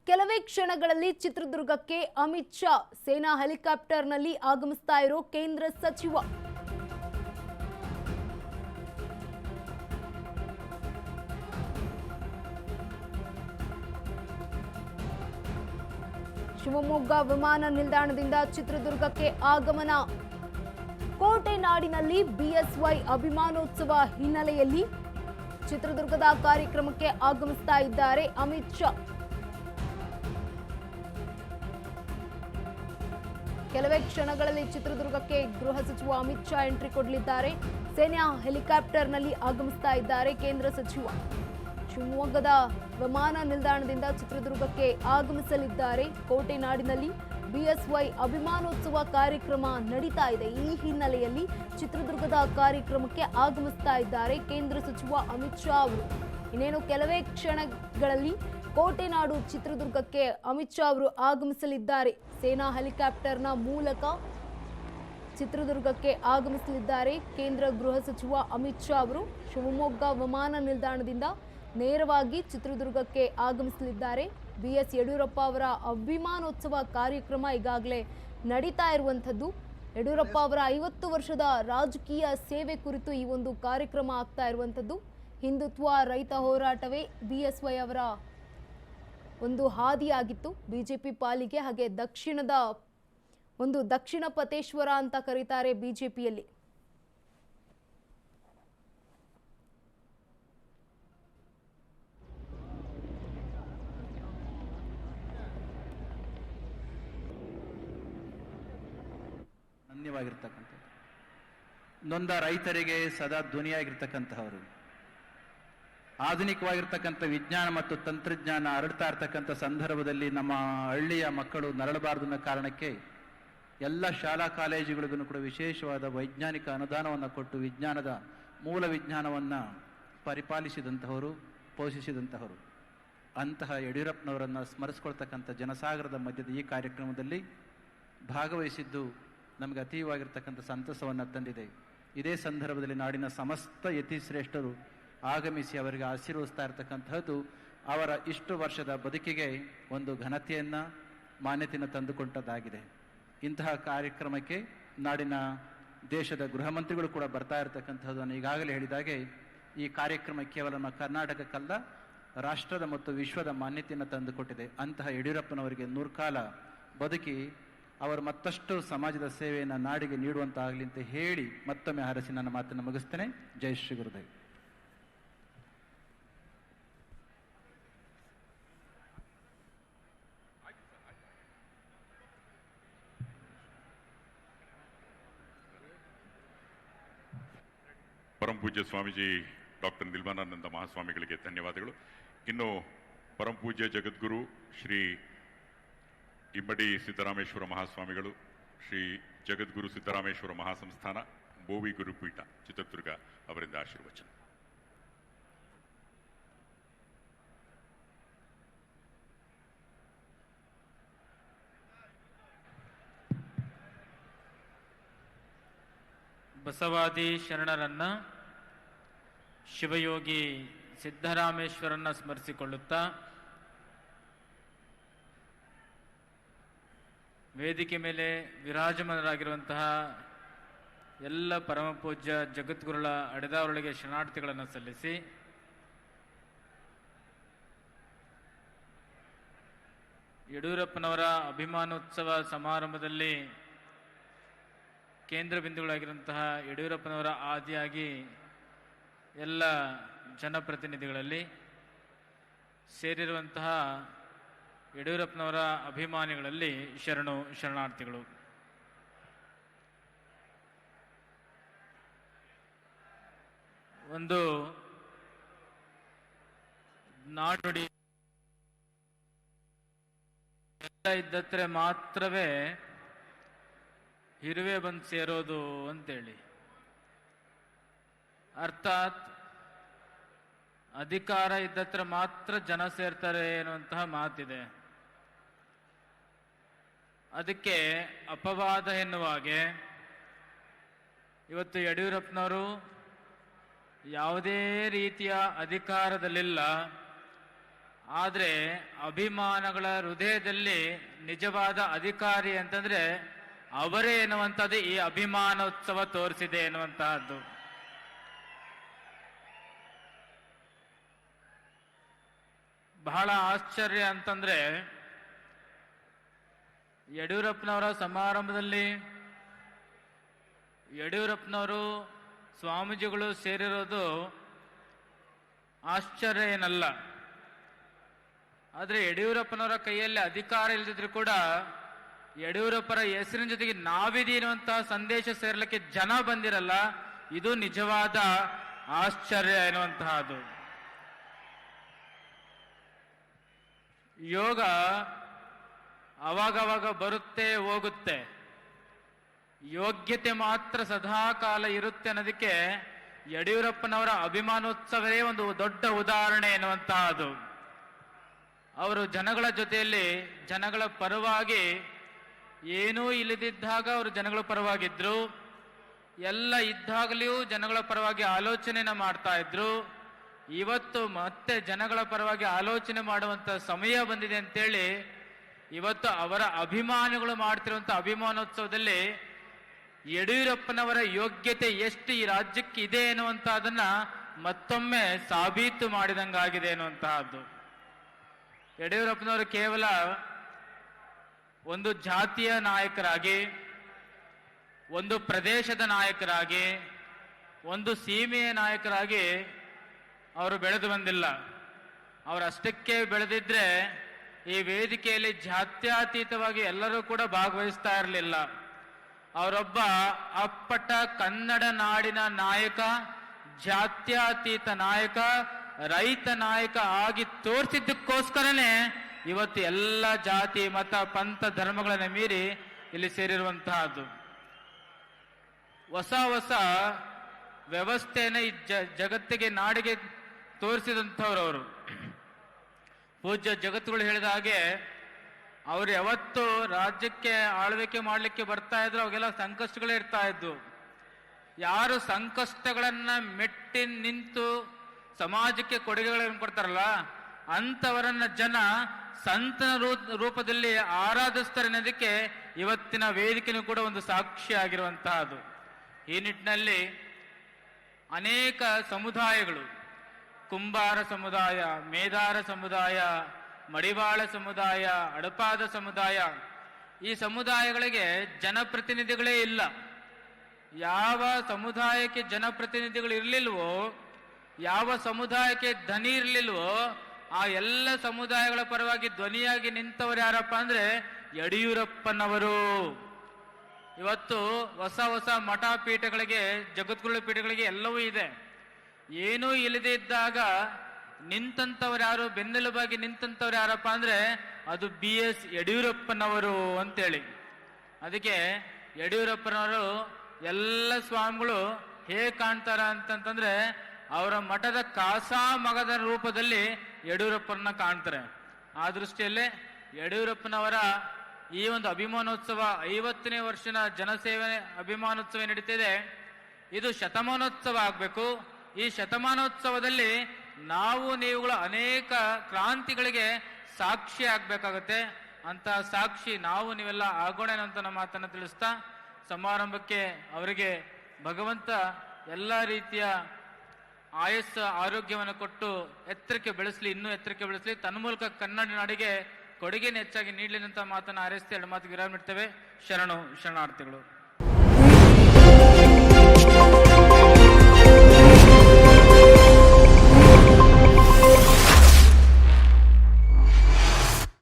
ಕೆಲವೇ ಕ್ಷಣಗಳಲ್ಲಿ ಚಿತ್ರದುರ್ಗಕ್ಕೆ ಅಮಿತ್ ಶಾ ಸೇನಾ ಹೆಲಿಕಾಪ್ಟರ್ನಲ್ಲಿ ಆಗಮಿಸ್ತಾ ಇರೋ ಕೇಂದ್ರ ಸಚಿವ. ಶಿವಮೊಗ್ಗ ವಿಮಾನ ನಿಲ್ದಾಣದಿಂದ ಚಿತ್ರದುರ್ಗಕ್ಕೆ ಆಗಮನ. ಕೋಟೆ ನಾಡಿನಲ್ಲಿ ಬಿಎಸ್ವೈ ಅಭಿಮಾನೋತ್ಸವ ಹಿನ್ನೆಲೆಯಲ್ಲಿ ಚಿತ್ರದುರ್ಗದ ಕಾರ್ಯಕ್ರಮಕ್ಕೆ ಆಗಮಿಸ್ತಾ ಇದ್ದಾರೆ ಅಮಿತ್ ಶಾ. ಕೆಲವೇ ಕ್ಷಣಗಳಲ್ಲಿ ಚಿತ್ರದುರ್ಗಕ್ಕೆ ಗೃಹ ಸಚಿವ ಅಮಿತ್ ಶಾ ಎಂಟ್ರಿ ಕೊಡಲಿದ್ದಾರೆ. ಸೇನಾ ಹೆಲಿಕಾಪ್ಟರ್ನಲ್ಲಿ ಆಗಮಿಸ್ತಾ ಇದ್ದಾರೆ ಕೇಂದ್ರ ಸಚಿವ. ಶಿವಮೊಗ್ಗದ ವಿಮಾನ ನಿಲ್ದಾಣದಿಂದ ಚಿತ್ರದುರ್ಗಕ್ಕೆ ಆಗಮಿಸಲಿದ್ದಾರೆ. ಕೋಟೆ ನಾಡಿನಲ್ಲಿ ಬಿಎಸ್ವೈ ಅಭಿಮಾನೋತ್ಸವ ಕಾರ್ಯಕ್ರಮ ನಡೀತಾ ಇದೆ. ಈ ಹಿನ್ನೆಲೆಯಲ್ಲಿ ಚಿತ್ರದುರ್ಗದ ಕಾರ್ಯಕ್ರಮಕ್ಕೆ ಆಗಮಿಸ್ತಾ ಇದ್ದಾರೆ ಕೇಂದ್ರ ಸಚಿವ ಅಮಿತ್ ಶಾ ಅವರು. ಇನ್ನೇನು ಕೆಲವೇ ಕ್ಷಣಗಳಲ್ಲಿ ಕೋಟೆನಾಡು ಚಿತ್ರದುರ್ಗಕ್ಕೆ ಅಮಿತ್ ಶಾ ಅವರು ಆಗಮಿಸಲಿದ್ದಾರೆ. ಸೇನಾ ಹೆಲಿಕಾಪ್ಟರ್ನ ಮೂಲಕ ಚಿತ್ರದುರ್ಗಕ್ಕೆ ಆಗಮಿಸಲಿದ್ದಾರೆ ಕೇಂದ್ರ ಗೃಹ ಸಚಿವ ಅಮಿತ್ ಶಾ ಅವರು. ಶಿವಮೊಗ್ಗ ವಿಮಾನ ನಿಲ್ದಾಣದಿಂದ ನೇರವಾಗಿ ಚಿತ್ರದುರ್ಗಕ್ಕೆ ಆಗಮಿಸಲಿದ್ದಾರೆ. ಬಿಎಸ್ ಯಡಿಯೂರಪ್ಪ ಅವರ ಅಭಿಮಾನೋತ್ಸವ ಕಾರ್ಯಕ್ರಮ ಈಗಾಗಲೇ ನಡೀತಾ ಇರುವಂಥದ್ದು. ಯಡಿಯೂರಪ್ಪ ಅವರ 50 ವರ್ಷದ ರಾಜಕೀಯ ಸೇವೆ ಕುರಿತು ಈ ಒಂದು ಕಾರ್ಯಕ್ರಮ ಆಗ್ತಾ ಇರುವಂಥದ್ದು. ಹಿಂದುತ್ವ, ರೈತ ಹೋರಾಟವೇ ಬಿಎಸ್ವೈ ಅವರ ಒಂದು ಹಾದಿಯಾಗಿತ್ತು ಬಿಜೆಪಿ ಪಾಲಿಗೆ. ಹಾಗೆ ದಕ್ಷಿಣ ಪತೇಶ್ವರ ಅಂತ ಕರೀತಾರೆ ಬಿಜೆಪಿಯಲ್ಲಿ. ಧನ್ಯವಾಗಿರ್ತಕ್ಕಂಥದ್ದು ನೊಂದ ರೈತರಿಗೆ ಸದಾ ಧ್ವನಿಯಾಗಿರ್ತಕ್ಕಂಥವರು. ಆಧುನಿಕವಾಗಿರ್ತಕ್ಕಂಥ ವಿಜ್ಞಾನ ಮತ್ತು ತಂತ್ರಜ್ಞಾನ ಹರಡ್ತಾ ಇರ್ತಕ್ಕಂಥ ಸಂದರ್ಭದಲ್ಲಿ ನಮ್ಮ ಹಳ್ಳಿಯ ಮಕ್ಕಳು ನರಳಬಾರದು ಅನ್ನೋ ಕಾರಣಕ್ಕೆ ಎಲ್ಲ ಶಾಲಾ ಕಾಲೇಜುಗಳಿಗೂ ಕೂಡ ವಿಶೇಷವಾದ ವೈಜ್ಞಾನಿಕ ಅನುದಾನವನ್ನು ಕೊಟ್ಟು ವಿಜ್ಞಾನದ ಮೂಲ ವಿಜ್ಞಾನವನ್ನು ಪರಿಪಾಲಿಸಿದಂತಹವರು, ಪೋಷಿಸಿದಂತಹವರು. ಅಂತಹ ಯಡಿಯೂರಪ್ಪನವರನ್ನು ಸ್ಮರಿಸ್ಕೊಳ್ತಕ್ಕಂಥ ಜನಸಾಗರದ ಮಧ್ಯದ ಈ ಕಾರ್ಯಕ್ರಮದಲ್ಲಿ ಭಾಗವಹಿಸಿದ್ದು ನಮಗೆ ಅತೀವಾಗಿರ್ತಕ್ಕಂಥ ಸಂತಸವನ್ನು ತಂದಿದೆ. ಇದೇ ಸಂದರ್ಭದಲ್ಲಿ ನಾಡಿನ ಸಮಸ್ತ ಯತಿಶ್ರೇಷ್ಠರು ಆಗಮಿಸಿ ಅವರಿಗೆ ಆಶೀರ್ವದಿಸ್ತಾ ಇರತಕ್ಕಂತಹದ್ದು ಅವರ ಇಷ್ಟು ವರ್ಷದ ಬದುಕಿಗೆ ಒಂದು ಘನತೆಯನ್ನು, ಮಾನ್ಯತೆಯನ್ನು ತಂದುಕೊಂಡದ್ದಾಗಿದೆ. ಇಂತಹ ಕಾರ್ಯಕ್ರಮಕ್ಕೆ ನಾಡಿನ ದೇಶದ ಗೃಹ ಮಂತ್ರಿಗಳು ಕೂಡ ಬರ್ತಾ ಇರತಕ್ಕಂಥದ್ದನ್ನು ಈಗಾಗಲೇ ಹೇಳಿದಾಗೆ ಈ ಕಾರ್ಯಕ್ರಮ ಕೇವಲ ನಮ್ಮ ಕರ್ನಾಟಕಕ್ಕಲ್ಲ, ರಾಷ್ಟ್ರದ ಮತ್ತು ವಿಶ್ವದ ಮಾನ್ಯತೆಯನ್ನು ತಂದುಕೊಟ್ಟಿದೆ. ಅಂತಹ ಯಡಿಯೂರಪ್ಪನವರಿಗೆ ನೂರ್ಕಾಲ ಬದುಕಿ ಅವರು ಮತ್ತಷ್ಟು ಸಮಾಜದ ಸೇವೆಯನ್ನು ನಾಡಿಗೆ ನೀಡುವಂತಾಗಲಿ ಅಂತ ಹೇಳಿ ಮತ್ತೊಮ್ಮೆ ಹಾರೈಸಿ ನನ್ನ ಮಾತನ್ನು ಮುಗಿಸ್ತೇನೆ. ಜೈ ಶ್ರೀ ಗುರುದೇವ್. ಪರಂ ಪೂಜ್ಯ ಸ್ವಾಮೀಜಿ ಡಾಕ್ಟರ್ ನಿರ್ಮಲಾನಂದ ಮಹಾಸ್ವಾಮಿಗಳಿಗೆ ಧನ್ಯವಾದಗಳು. ಇನ್ನು ಪರಂ ಪೂಜ್ಯ ಜಗದ್ಗುರು ಶ್ರೀ ಇಮ್ಮಡಿ ಸಿದ್ದರಾಮೇಶ್ವರ ಮಹಾಸ್ವಾಮಿಗಳು, ಶ್ರೀ ಜಗದ್ಗುರು ಸಿದ್ದರಾಮೇಶ್ವರ ಮಹಾಸಂಸ್ಥಾನ ಬೋವಿ ಗುರುಪೀಠ ಚಿತ್ರದುರ್ಗ ಅವರಿಂದ ಆಶೀರ್ವಚನ. ಬಸವಾದಿ ಶರಣರನ್ನ ಶಿವಯೋಗಿ ಸಿದ್ದರಾಮೇಶ್ವರನ್ನ ಸ್ಮರಿಸಿಕೊಳ್ಳುತ್ತಾ ವೇದಿಕೆ ಮೇಲೆ ವಿರಾಜಮಾನರಾಗಿರುವಂತಹ ಎಲ್ಲ ಪರಮ ಪೂಜ್ಯ ಜಗದ್ಗುರುಗಳ ಅಡೆದಾವರೊಳಗೆ ಶರಣಾರ್ಥಿಗಳನ್ನು ಸಲ್ಲಿಸಿ ಯಡಿಯೂರಪ್ಪನವರ ಅಭಿಮಾನೋತ್ಸವ ಸಮಾರಂಭದಲ್ಲಿ ಕೇಂದ್ರ ಬಿಂದುಗಳಾಗಿರುವಂತಹ ಯಡಿಯೂರಪ್ಪನವರ ಆದಿಯಾಗಿ ಎಲ್ಲ ಜನಪ್ರತಿನಿಧಿಗಳಲ್ಲಿ ಸೇರಿರುವಂತಹ ಯಡಿಯೂರಪ್ಪನವರ ಅಭಿಮಾನಿಗಳಲ್ಲಿ ಶರಣಾರ್ಥಿಗಳು. ಒಂದು ನಾಡುಡಿ ಇದ್ದತ್ರೆ ಮಾತ್ರವೇ ಇರುವೆ ಬಂದು ಸೇರೋದು ಅಂತೇಳಿ, ಅರ್ಥಾತ್ ಅಧಿಕಾರ ಇದ್ದತ್ರ ಮಾತ್ರ ಜನ ಸೇರ್ತಾರೆ ಎನ್ನುವಂತಹ ಮಾತಿದೆ. ಅದಕ್ಕೆ ಅಪವಾದ ಎನ್ನುವ ಹಾಗೆ ಇವತ್ತು ಯಾವುದೇ ರೀತಿಯ ಅಧಿಕಾರದಲ್ಲಿಲ್ಲ, ಆದರೆ ಅಭಿಮಾನಗಳ ಹೃದಯದಲ್ಲಿ ನಿಜವಾದ ಅಧಿಕಾರಿ ಅಂತಂದ್ರೆ ಅವರೇ ಎನ್ನುವಂಥದ್ದು ಈ ಅಭಿಮಾನೋತ್ಸವ ತೋರಿಸಿದೆ ಎನ್ನುವಂತಹದ್ದು. ಬಹಳ ಆಶ್ಚರ್ಯ ಅಂತಂದ್ರೆ ಯಡಿಯೂರಪ್ಪನವರ ಸಮಾರಂಭದಲ್ಲಿ ಯಡಿಯೂರಪ್ಪನವರು ಸ್ವಾಮೀಜಿಗಳು ಸೇರಿರೋದು ಆಶ್ಚರ್ಯ ಏನಲ್ಲ. ಆದರೆ ಯಡಿಯೂರಪ್ಪನವರ ಕೈಯಲ್ಲಿ ಅಧಿಕಾರ ಇಲ್ಲದಿದ್ರು ಕೂಡ ಯಡಿಯೂರಪ್ಪರ ಹೆಸರಿನ ಜೊತೆಗೆ ನಾವಿದೀವಿ ಎನ್ನುವಂತಹ ಸಂದೇಶ ಸೇರ್ಲಿಕ್ಕೆ ಜನ ಬಂದಿರಲ್ಲ, ಇದು ನಿಜವಾದ ಆಶ್ಚರ್ಯ ಎನ್ನುವಂತಹದ್ದು. ಯೋಗ ಅವಾಗವಾಗ ಬರುತ್ತೆ ಹೋಗುತ್ತೆ, ಯೋಗ್ಯತೆ ಮಾತ್ರ ಸದಾ ಕಾಲ ಇರುತ್ತೆ ಅನ್ನೋದಕ್ಕೆ ಯಡಿಯೂರಪ್ಪನವರ ಅಭಿಮಾನೋತ್ಸವವೇ ಒಂದು ದೊಡ್ಡ ಉದಾಹರಣೆ ಎನ್ನುವಂತಹದ್ದು. ಅವರು ಜನಗಳ ಜೊತೆಯಲ್ಲಿ ಜನಗಳ ಪರವಾಗಿ ಏನೂ ಇಲ್ಲದಿದ್ದಾಗ ಅವರು ಜನಗಳ ಪರವಾಗಿದ್ರು, ಎಲ್ಲ ಇದ್ದಾಗಲೂ ಜನಗಳ ಪರವಾಗಿ ಆಲೋಚನೆನ ಮಾಡ್ತಾ ಇದ್ರು. ಇವತ್ತು ಮತ್ತೆ ಜನಗಳ ಪರವಾಗಿ ಆಲೋಚನೆ ಮಾಡುವಂತ ಸಮಯ ಬಂದಿದೆ ಅಂತೇಳಿ ಇವತ್ತು ಅವರ ಅಭಿಮಾನಿಗಳು ಮಾಡ್ತಿರುವಂತ ಅಭಿಮಾನೋತ್ಸವದಲ್ಲಿ ಯಡಿಯೂರಪ್ಪನವರ ಯೋಗ್ಯತೆ ಎಷ್ಟು ಈ ರಾಜ್ಯಕ್ಕೆ ಇದೆ ಎನ್ನುವಂತಹದನ್ನ ಮತ್ತೊಮ್ಮೆ ಸಾಬೀತು ಮಾಡಿದಂಗಾಗಿದೆ ಎನ್ನುವಂತಹದ್ದು. ಯಡಿಯೂರಪ್ಪನವರು ಕೇವಲ ಒಂದು ಜಾತಿಯ ನಾಯಕರಾಗಿ, ಒಂದು ಪ್ರದೇಶದ ನಾಯಕರಾಗಿ, ಒಂದು ಸೀಮೆಯ ನಾಯಕರಾಗಿ ಅವರು ಬೆಳೆದು ಬಂದಿಲ್ಲ. ಅವರಷ್ಟಕ್ಕೆ ಬೆಳೆದಿದ್ರೆ ಈ ವೇದಿಕೆಯಲ್ಲಿ ಜಾತ್ಯತೀತವಾಗಿ ಎಲ್ಲರೂ ಕೂಡ ಭಾಗವಹಿಸ್ತಾ ಇರಲಿಲ್ಲ. ಅವರೊಬ್ಬ ಅಪ್ಪಟ ಕನ್ನಡ ನಾಡಿನ ನಾಯಕ, ಜಾತ್ಯತೀತ ನಾಯಕ, ರೈತ ನಾಯಕ ಆಗಿ ತೋರಿಸಿದ್ದಕ್ಕೋಸ್ಕರನೇ ಇವತ್ತು ಎಲ್ಲ ಜಾತಿ ಮತ ಪಂಥ ಧರ್ಮಗಳನ್ನು ಮೀರಿ ಇಲ್ಲಿ ಸೇರಿರುವಂತಹದ್ದು. ಹೊಸ ಹೊಸ ವ್ಯವಸ್ಥೆಯನ್ನು ಈ ಜಗತ್ತಿಗೆ ನಾಡಿಗೆ ತೋರಿಸಿದಂಥವ್ರು ಅವರು. ಪೂಜ್ಯ ಜಗತ್ತುಗಳು ಹೇಳಿದ ಹಾಗೆ ಅವ್ರು ಯಾವತ್ತು ರಾಜ್ಯಕ್ಕೆ ಆಳ್ವಿಕೆ ಮಾಡಲಿಕ್ಕೆ ಬರ್ತಾ ಇದ್ರು ಅವಾಗೆಲ್ಲ ಸಂಕಷ್ಟಗಳೇ ಇರ್ತಾ ಇದ್ವು. ಯಾರು ಸಂಕಷ್ಟಗಳನ್ನ ಮೆಟ್ಟಿ ನಿಂತು ಸಮಾಜಕ್ಕೆ ಕೊಡುಗೆಗಳನ್ನು ಕೊಡ್ತಾರಲ್ಲ ಅಂಥವರನ್ನ ಜನ ಸಂತನ ರೂಪದಲ್ಲಿ ಆರಾಧಿಸ್ತಾರೆ ಅನ್ನೋದಕ್ಕೆ ಇವತ್ತಿನ ವೇದಿಕೆಯೂ ಕೂಡ ಒಂದು ಸಾಕ್ಷಿ ಆಗಿರುವಂತಹದ್ದು. ಈ ನಿಟ್ಟಿನಲ್ಲಿ ಅನೇಕ ಸಮುದಾಯಗಳು, ಕುಂಬಾರ ಸಮುದಾಯ, ಮೇದಾರ ಸಮುದಾಯ, ಮಡಿವಾಳ ಸಮುದಾಯ, ಅಡಪಾದ ಸಮುದಾಯ, ಈ ಸಮುದಾಯಗಳಿಗೆ ಜನಪ್ರತಿನಿಧಿಗಳೇ ಇಲ್ಲ. ಯಾವ ಸಮುದಾಯಕ್ಕೆ ಜನಪ್ರತಿನಿಧಿಗಳು ಇರಲಿಲ್ವೋ, ಯಾವ ಸಮುದಾಯಕ್ಕೆ ಧ್ವನಿ ಇರಲಿಲ್ವೋ ಆ ಎಲ್ಲ ಸಮುದಾಯಗಳ ಪರವಾಗಿ ಧ್ವನಿಯಾಗಿ ನಿಂತವರು ಯಾರಪ್ಪ ಅಂದ್ರೆ ಯಡಿಯೂರಪ್ಪನವರು. ಇವತ್ತು ಹೊಸ ಹೊಸ ಮಠ ಪೀಠಗಳಿಗೆ, ಜಗದ್ಗುರು ಪೀಠಗಳಿಗೆ ಎಲ್ಲವೂ ಇದೆ. ಏನೂ ಇಲ್ಲದೆ ಇದ್ದಾಗ ನಿಂತಂಥವ್ರು ಯಾರು, ಬೆನ್ನೆಲುಬಾಗಿ ನಿಂತಂಥವ್ರು ಯಾರಪ್ಪ ಅಂದ್ರೆ ಅದು BS ಯಡಿಯೂರಪ್ಪನವರು ಅಂತೇಳಿ. ಅದಕ್ಕೆ ಯಡಿಯೂರಪ್ಪನವರು ಎಲ್ಲ ಸ್ವಾಮಿಗಳು ಹೇಗೆ ಕಾಣ್ತಾರ ಅಂತಂತಂದ್ರೆ ಅವರ ಮಠದ ಕಾಸಾ ಮಗದ ರೂಪದಲ್ಲಿ ಯಡಿಯೂರಪ್ಪನ ಕಾಣ್ತಾರೆ. ಆ ದೃಷ್ಟಿಯಲ್ಲೇ ಯಡಿಯೂರಪ್ಪನವರ ಈ ಒಂದು ಅಭಿಮಾನೋತ್ಸವ 50ನೇ ವರ್ಷದ ಜನಸೇವೆ ಅಭಿಮಾನೋತ್ಸವ ನಡೀತಿದೆ. ಇದು ಶತಮಾನೋತ್ಸವ ಆಗಬೇಕು. ಈ ಶತಮಾನೋತ್ಸವದಲ್ಲಿ ನಾವು ನೀವುಗಳು ಅನೇಕ ಕ್ರಾಂತಿಗಳಿಗೆ ಸಾಕ್ಷಿ ಆಗ್ಬೇಕಾಗತ್ತೆ. ಅಂತಹ ಸಾಕ್ಷಿ ನಾವು ನೀವೆಲ್ಲ ಆಗೋಣ ಅಂತ ನಮ್ಮ ಮಾತನ್ನು ತಿಳಿಸ್ತಾ ಸಮಾರಂಭಕ್ಕೆ ಅವರಿಗೆ ಭಗವಂತ ಎಲ್ಲ ರೀತಿಯ ಆಯಸ್ಸು ಆರೋಗ್ಯವನ್ನು ಕೊಟ್ಟು ಎತ್ತರಕ್ಕೆ ಬೆಳೆಸಲಿ, ಇನ್ನೂ ಎತ್ತರಕ್ಕೆ ಬೆಳೆಸಲಿ, ತನ್ನ ಮೂಲಕ ಕನ್ನಡ ನಾಡಿಗೆ ಕೊಡುಗೆಯನ್ನು ಹೆಚ್ಚಾಗಿ ನೀಡಲಿ ಅಂತ ಮಾತನ್ನು ಹಾರೈಸ್ತಾ ಎರಡು ಮಾತು ವಿರಾಮ ಇಡ್ತೇವೆ. ಶರಣು ಶರಣಾರ್ಥಿಗಳು.